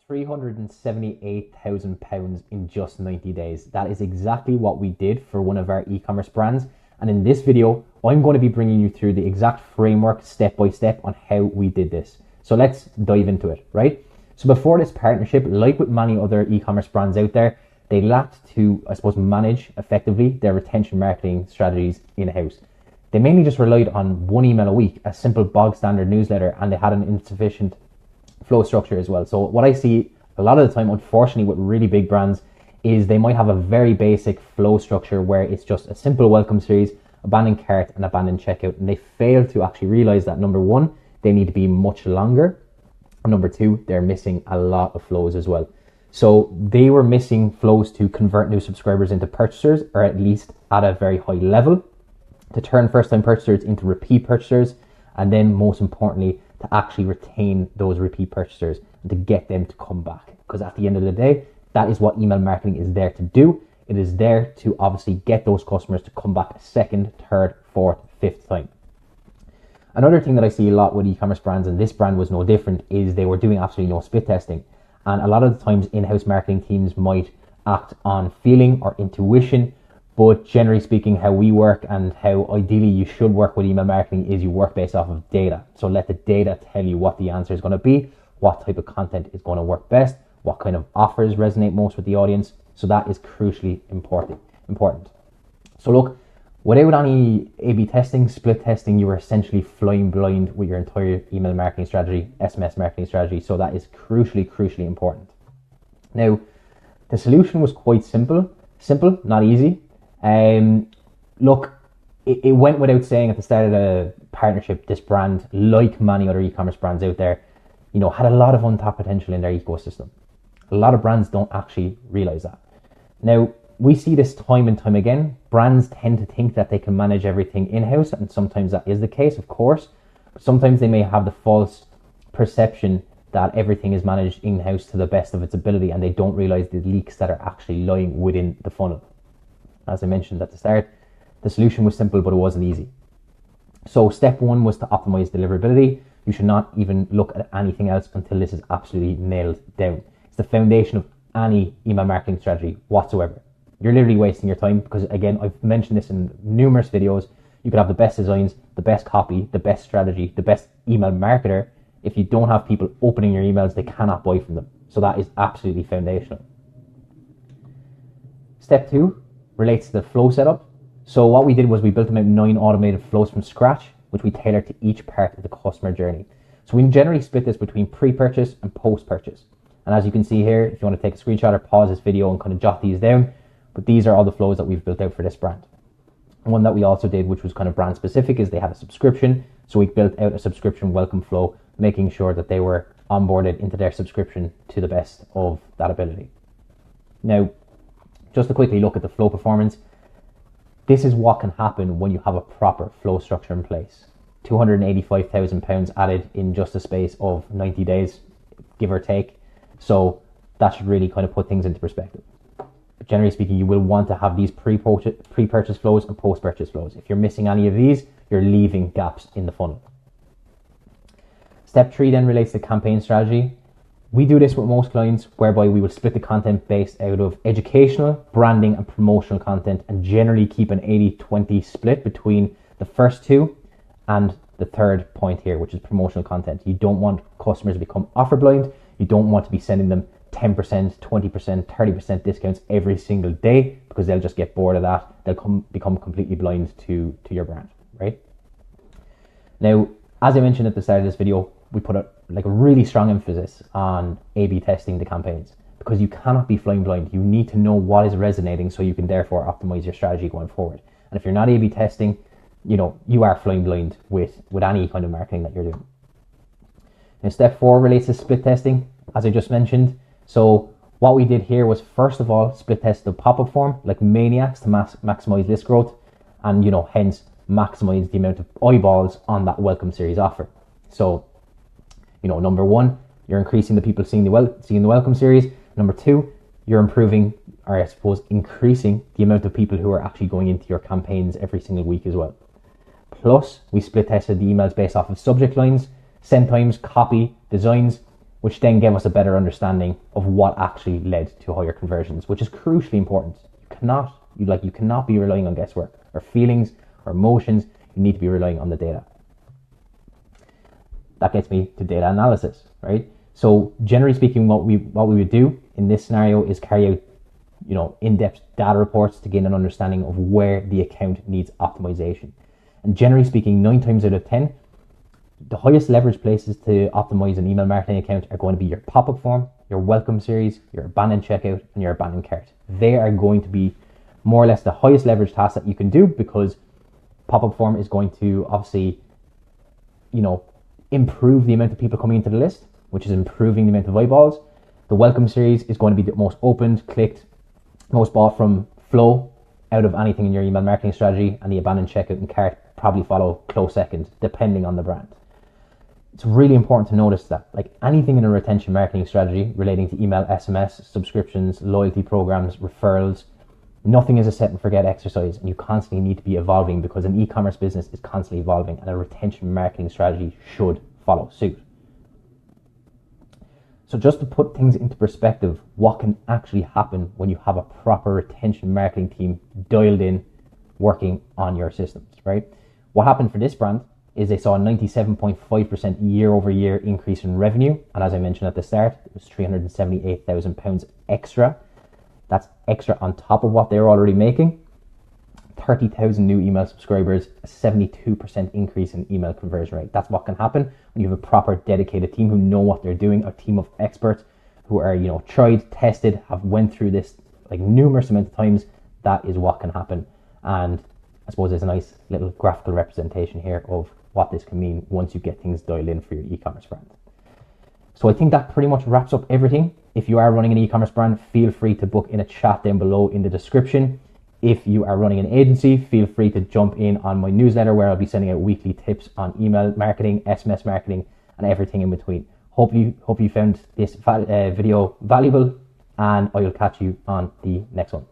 £378,000 in just 90 days. That is exactly what we did for one of our e-commerce brands. And in this video, I'm going to be bringing you through the exact framework step by step on how we did this. So let's dive into it, right? So before this partnership, like with many other e-commerce brands out there, they lacked to, I suppose, manage effectively their retention marketing strategies in-house. They mainly just relied on one email a week, a simple bog standard newsletter, and they had an insufficient flow structure as well. So what I see a lot of the time, unfortunately, with really big brands is they might have a very basic flow structure where it's just a simple welcome series, abandoned cart and abandoned checkout. And they fail to actually realize that number one, they need to be much longer. And number two, they're missing a lot of flows as well. So they were missing flows to convert new subscribers into purchasers, or at least at a very high level, to turn first-time purchasers into repeat purchasers, and then most importantly, to actually retain those repeat purchasers and to get them to come back. Because at the end of the day, that is what email marketing is there to do. It is there to obviously get those customers to come back a second, third, fourth, fifth time. Another thing that I see a lot with e-commerce brands, and this brand was no different, is they were doing absolutely no split testing. And a lot of the times in-house marketing teams might act on feeling or intuition, but generally speaking, how we work and how ideally you should work with email marketing is you work based off of data. So let the data tell you what the answer is going to be, what type of content is going to work best, what kind of offers resonate most with the audience. So that is crucially important. So look, without any A/B testing, split testing, you are essentially flying blind with your entire email marketing strategy, SMS marketing strategy. So that is crucially important. Now, the solution was quite simple, not easy. Look, it went without saying at the start of the partnership, this brand, like many other e-commerce brands out there, had a lot of untapped potential in their ecosystem. A lot of brands don't actually realize that. Now, we see this time and time again. Brands tend to think that they can manage everything in-house, and sometimes that is the case, of course. But sometimes they may have the false perception that everything is managed in-house to the best of its ability, and they don't realize the leaks that are actually lying within the funnel. As I mentioned at the start, the solution was simple, but it wasn't easy. So step one was to optimize deliverability. You should not even look at anything else until this is absolutely nailed down. It's the foundation of any email marketing strategy whatsoever. You're literally wasting your time because, again, I've mentioned this in numerous videos. You could have the best designs, the best copy, the best strategy, the best email marketer. If you don't have people opening your emails, they cannot buy from them. So that is absolutely foundational. Step two relates to the flow setup. So what we did was we built about 9 automated flows from scratch, which we tailored to each part of the customer journey. So we generally split this between pre-purchase and post-purchase. And as you can see here, if you want to take a screenshot or pause this video and kind of jot these down, but these are all the flows that we've built out for this brand. One that we also did, which was kind of brand specific, is they had a subscription. So we built out a subscription welcome flow, making sure that they were onboarded into their subscription to the best of that ability. Now, just to quickly look at the flow performance, this is what can happen when you have a proper flow structure in place. £285,000 added in just a space of 90 days, give or take. So that should really kind of put things into perspective. But generally speaking, you will want to have these pre-purchase flows and post-purchase flows. If you're missing any of these, you're leaving gaps in the funnel. Step 3 then relates to campaign strategy. We do this with most clients, whereby we will split the content based out of educational, branding, and promotional content, and generally keep an 80-20 split between the first two and the third point here, which is promotional content. You don't want customers to become offer blind. You don't want to be sending them 10%, 20%, 30% discounts every single day, because they'll just get bored of that. They'll become completely blind to your brand, right? Now, as I mentioned at the start of this video, we put a really strong emphasis on A/B testing the campaigns, because you cannot be flying blind. You need to know what is resonating so you can therefore optimize your strategy going forward. And if you're not A/B testing, you are flying blind with any kind of marketing that you're doing. Now, step 4 relates to split testing, as I just mentioned. So what we did here was, first of all, split test the pop-up form like maniacs to maximize list growth, and hence maximize the amount of eyeballs on that welcome series offer. So number one, you're increasing the people seeing the welcome series. Number two, you're improving, or I suppose increasing, the amount of people who are actually going into your campaigns every single week as well. Plus, we split tested the emails based off of subject lines, send times, copy, designs, which then gave us a better understanding of what actually led to higher conversions, which is crucially important. You cannot be relying on guesswork or feelings or emotions. You need to be relying on the data. That gets me to data analysis, right? So generally speaking, what we would do in this scenario is carry out, in-depth data reports to gain an understanding of where the account needs optimization. And generally speaking, 9 times out of 10, the highest leverage places to optimize an email marketing account are going to be your pop-up form, your welcome series, your abandoned checkout, and your abandoned cart. They are going to be more or less the highest leverage tasks that you can do, because pop-up form is going to obviously, improve the amount of people coming into the list, which is improving the amount of eyeballs. The welcome series is going to be the most opened, clicked, most bought from flow out of anything in your email marketing strategy, and the abandoned checkout and cart probably follow close second, depending on the brand. It's really important to notice that, like anything in a retention marketing strategy relating to email, SMS, subscriptions, loyalty programs, referrals, nothing is a set and forget exercise, and you constantly need to be evolving, because an e-commerce business is constantly evolving, and a retention marketing strategy should follow suit. So just to put things into perspective, what can actually happen when you have a proper retention marketing team dialed in, working on your systems, right? What happened for this brand is they saw a 97.5% year-over-year increase in revenue, and as I mentioned at the start, it was £378,000 extra. That's extra on top of what they were already making. 30,000 new email subscribers, a 72% increase in email conversion rate. That's what can happen when you have a proper dedicated team who know what they're doing, a team of experts who are, tried, tested, have went through this like numerous amount of times. That is what can happen. And I suppose there's a nice little graphical representation here of what this can mean once you get things dialed in for your e-commerce brand. So I think that pretty much wraps up everything. If you are running an e-commerce brand, feel free to book in a chat down below in the description. If you are running an agency, feel free to jump in on my newsletter, where I'll be sending out weekly tips on email marketing, SMS marketing, and everything in between. Hope you found this video valuable, and I will catch you on the next one.